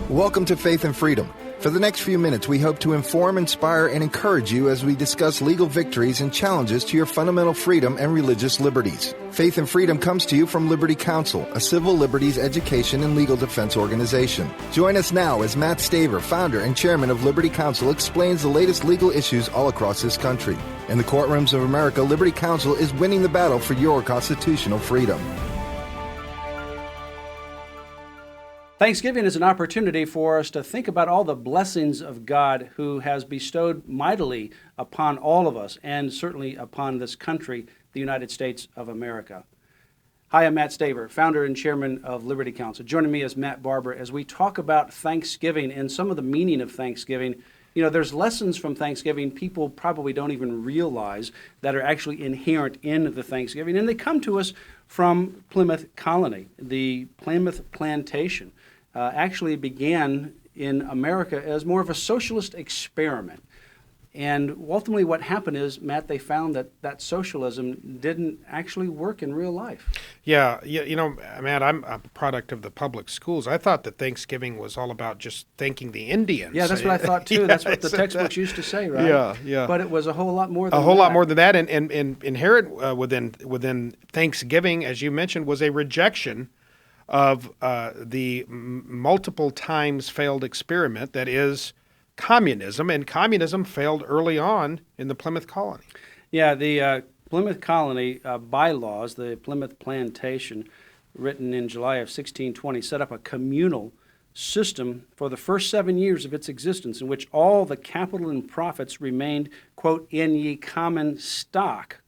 Welcome to Faith and Freedom. For the next few minutes, we hope to inform, inspire, and encourage you as we discuss legal victories and challenges to your fundamental freedom and religious liberties. Faith and Freedom comes to you from Liberty Counsel, a civil liberties education and legal defense organization. Join us now as Matt Staver, founder and chairman of Liberty Counsel, explains the latest legal issues all across this country. In the courtrooms of America, Liberty Counsel is winning the battle for your constitutional freedom. Thanksgiving is an opportunity for us to think about all the blessings of God who has bestowed mightily upon all of us and certainly upon this country, the United States of America. Hi, I'm Matt Staver, founder and chairman of Liberty Counsel. Joining me is Matt Barber as we talk about Thanksgiving and some of the meaning of Thanksgiving. You know, there's lessons from Thanksgiving people probably don't even realize that are actually inherent in the Thanksgiving, and they come to us from Plymouth Colony, the Plymouth Plantation. Actually began in America as more of a socialist experiment. And ultimately what happened is, Matt, they found that socialism didn't actually work in real life. Yeah, you know, Matt, I'm a product of the public schools. I thought that Thanksgiving was all about just thanking the Indians. Yeah, that's what I thought too. That's what the textbooks used to say, right? Yeah. But it was a whole lot more than that. A whole lot more than that. And inherent within Thanksgiving, as you mentioned, was a rejection of the multiple times failed experiment that is communism, and communism failed early on in the Plymouth Colony. Yeah, the Plymouth Colony bylaws, the Plymouth Plantation, written in July of 1620, set up a communal system for the first 7 years of its existence in which all the capital and profits remained, quote, in ye common stock,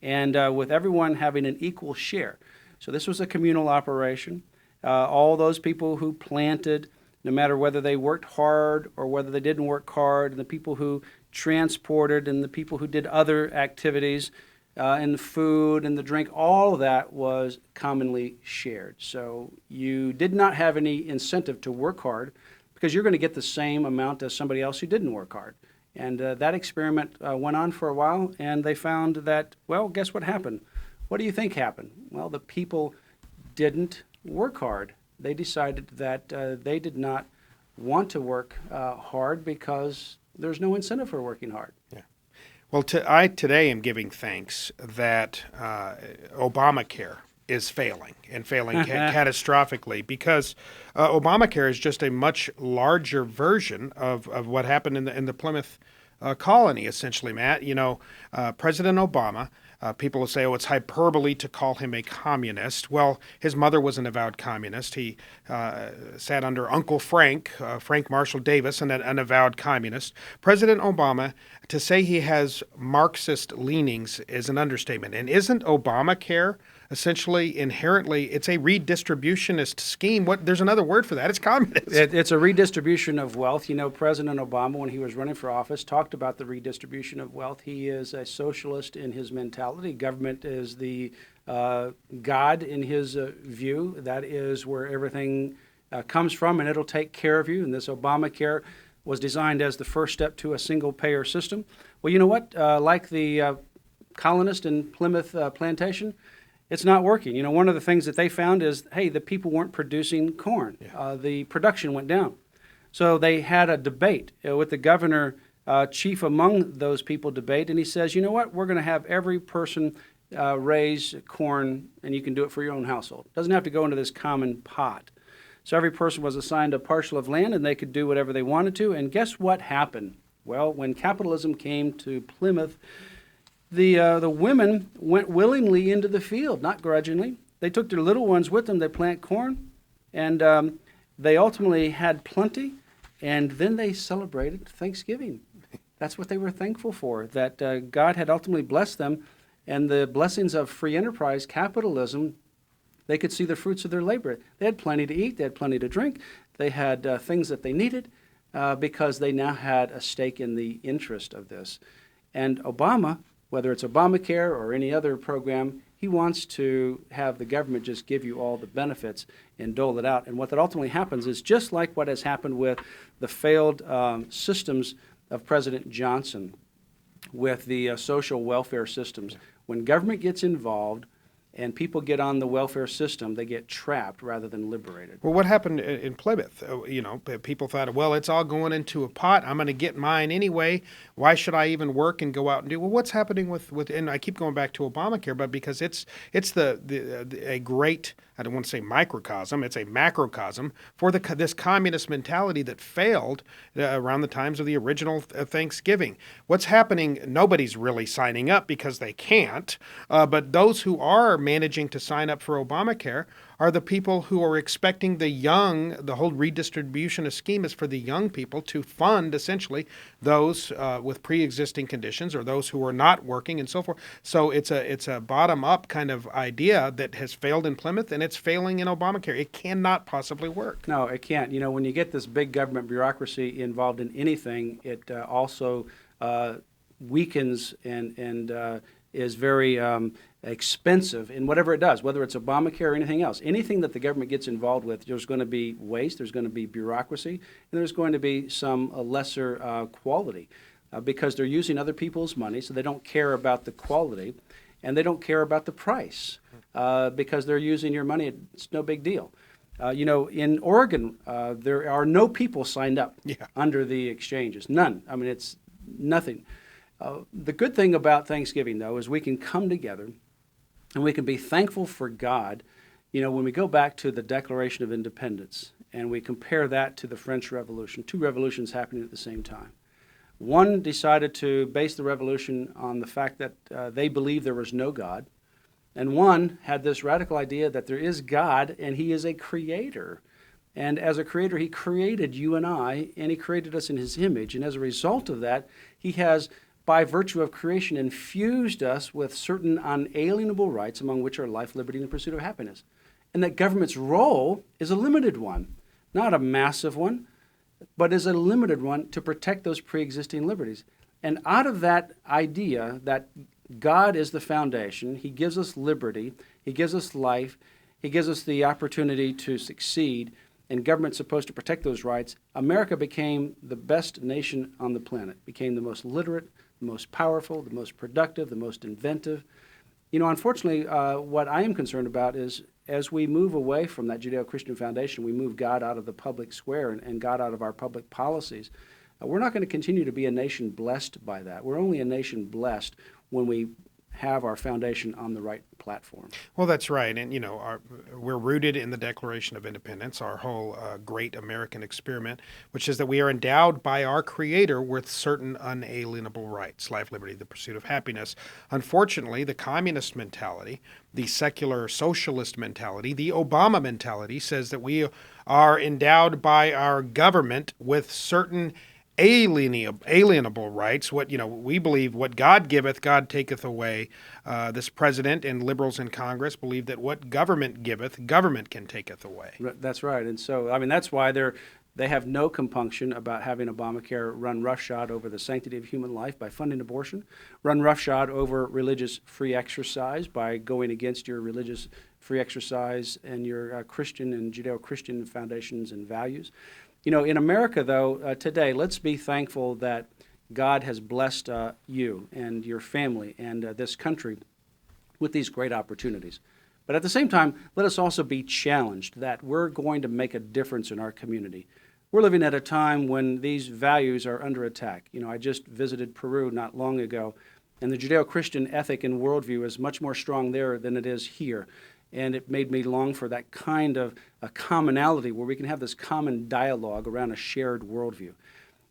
and with everyone having an equal share. So this was a communal operation. All those people who planted, no matter whether they worked hard or whether they didn't work hard, and the people who transported and the people who did other activities, and the food and the drink, all of that was commonly shared. So you did not have any incentive to work hard because you're going to get the same amount as somebody else who didn't work hard. And that experiment went on for a while, and they found that, well, guess what happened? What do you think happened? Well, the people didn't work hard. They decided that they did not want to work hard because there's no incentive for working hard. Yeah. Well, I today am giving thanks that Obamacare is failing and failing catastrophically, because Obamacare is just a much larger version of what happened in the Plymouth colony, essentially, Matt. You know, President Obama, people will say, oh, it's hyperbole to call him a communist. Well, his mother was an avowed communist. He sat under Uncle Frank Marshall Davis, an avowed communist. President Obama, to say he has Marxist leanings is an understatement. And isn't Obamacare essentially inherently, it's a redistributionist scheme? There's another word for that. It's communism. It's a redistribution of wealth. You know, President Obama, when he was running for office, talked about the redistribution of wealth. He is a socialist in his mentality. Government is the God in his view. That is where everything comes from, and it'll take care of you. And this Obamacare was designed as the first step to a single-payer system. Well, you know what? Like the colonist in Plymouth Plantation, it's not working. You know, one of the things that they found is, hey, the people weren't producing corn. Yeah. The production went down. So they had a debate with the governor, chief among those people debate, and he says, you know what, we're going to have every person raise corn, and you can do it for your own household. It doesn't have to go into this common pot. So every person was assigned a parcel of land, and they could do whatever they wanted to. And guess what happened? Well, when capitalism came to Plymouth, the women went willingly into the field, not grudgingly. They took their little ones with them. They plant corn, and they ultimately had plenty, and then they celebrated Thanksgiving. That's what they were thankful for, that God had ultimately blessed them, and the blessings of free enterprise, capitalism, they could see the fruits of their labor. They had plenty to eat. They had plenty to drink. They had things that they needed because they now had a stake in the interest of this. And Obama, whether it's Obamacare or any other program, he wants to have the government just give you all the benefits and dole it out. And what that ultimately happens is just like what has happened with the failed systems of President Johnson with the social welfare systems. When government gets involved, and people get on the welfare system, they get trapped rather than liberated. Well, what happened in Plymouth? People thought, well, it's all going into a pot. I'm going to get mine anyway. Why should I even work and go out and do? Well, what's happening with and I keep going back to Obamacare, but because it's a great, I don't want to say microcosm, it's a macrocosm for this communist mentality that failed around the times of the original Thanksgiving. What's happening? Nobody's really signing up because they can't, but those who are managing to sign up for Obamacare are the people who are expecting the whole redistribution of scheme is for the young people to fund essentially those with pre-existing conditions or those who are not working and so forth. So it's a bottom-up kind of idea that has failed in Plymouth and it's failing in Obamacare. It cannot possibly work. No, it can't. When you get this big government bureaucracy involved in anything, it also weakens and is very expensive in whatever it does, whether it's Obamacare or anything else. Anything that the government gets involved with, there's going to be waste, there's going to be bureaucracy, and there's going to be some lesser quality because they're using other people's money, so they don't care about the quality, and they don't care about the price because they're using your money. It's no big deal. In Oregon, there are no people signed up under the exchanges. None. I mean, it's nothing. The good thing about Thanksgiving, though, is we can come together and we can be thankful for God. When we go back to the Declaration of Independence and we compare that to the French Revolution, two revolutions happening at the same time. One decided to base the revolution on the fact that they believed there was no God, and one had this radical idea that there is God and he is a creator. And as a creator, he created you and I, and he created us in his image. And as a result of that, he has, by virtue of creation, infused us with certain unalienable rights, among which are life, liberty, and the pursuit of happiness. And that government's role is a limited one, not a massive one, but is a limited one to protect those pre-existing liberties. And out of that idea that God is the foundation, he gives us liberty, he gives us life, he gives us the opportunity to succeed, and government's supposed to protect those rights, America became the best nation on the planet, became the most literate, the most powerful, the most productive, the most inventive. Unfortunately, what I am concerned about is as we move away from that Judeo-Christian foundation, we move God out of the public square and God out of our public policies. We're not going to continue to be a nation blessed by that. We're only a nation blessed when we have our foundation on the right platform. Well, that's right. And, we're rooted in the Declaration of Independence, our whole great American experiment, which is that we are endowed by our Creator with certain unalienable rights, life, liberty, the pursuit of happiness. Unfortunately, the communist mentality, the secular socialist mentality, the Obama mentality says that we are endowed by our government with certain alienable rights. What we believe, what God giveth, God taketh away. This president and liberals in Congress believe that what government giveth, government can taketh away. That's right, and so that's why they have no compunction about having Obamacare run roughshod over the sanctity of human life by funding abortion, run roughshod over religious free exercise by going against your religious free exercise and your Christian and Judeo-Christian foundations and values. In America, though, today, let's be thankful that God has blessed you and your family and this country with these great opportunities. But at the same time, let us also be challenged that we're going to make a difference in our community. We're living at a time when these values are under attack. I just visited Peru not long ago, and the Judeo-Christian ethic and worldview is much more strong there than it is here. And it made me long for that kind of a commonality where we can have this common dialogue around a shared worldview.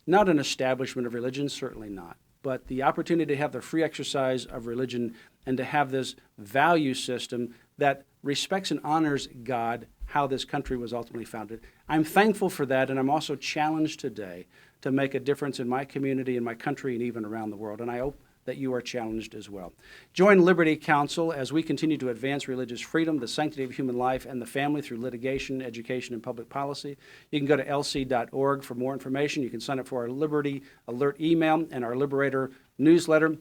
Not an establishment of religion, certainly not, but the opportunity to have the free exercise of religion and to have this value system that respects and honors God, how this country was ultimately founded. I'm thankful for that, and I'm also challenged today to make a difference in my community, in my country, and even around the world. And I hope that you are challenged as well. Join Liberty Counsel as we continue to advance religious freedom, the sanctity of human life, and the family through litigation, education, and public policy. You can go to lc.org for more information. You can sign up for our Liberty Alert email and our Liberator newsletter.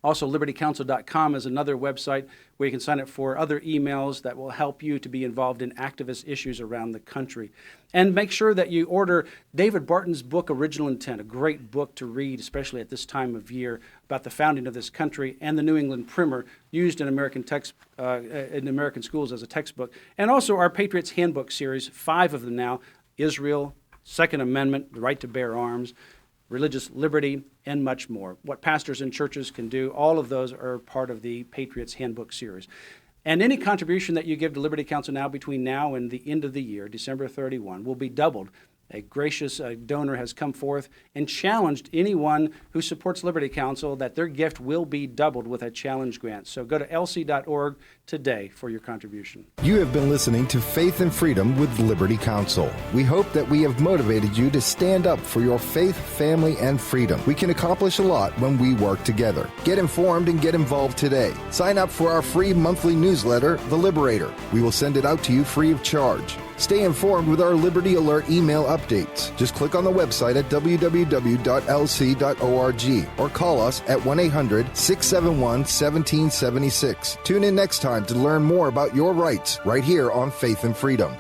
Also, libertycouncil.com is another website where you can sign up for other emails that will help you to be involved in activist issues around the country. And make sure that you order David Barton's book, Original Intent, a great book to read, especially at this time of year, about the founding of this country, and the New England Primer, used in American schools as a textbook. And also our Patriots Handbook series, 5 of them now: Israel, Second Amendment, the right to bear arms, religious liberty, and much more. What pastors and churches can do, all of those are part of the Patriots Handbook series. And any contribution that you give to Liberty Counsel now between now and the end of the year, December 31, will be doubled. A gracious donor has come forth and challenged anyone who supports Liberty Counsel that their gift will be doubled with a challenge grant. So go to lc.org today for your contribution. You have been listening to Faith and Freedom with Liberty Counsel. We hope that we have motivated you to stand up for your faith, family, and freedom. We can accomplish a lot when we work together. Get informed and get involved today. Sign up for our free monthly newsletter, The Liberator. We will send it out to you free of charge. Stay informed with our Liberty Alert email updates. Just click on the website at www.lc.org or call us at 1-800-671-1776. Tune in next time to learn more about your rights right here on Faith and Freedom.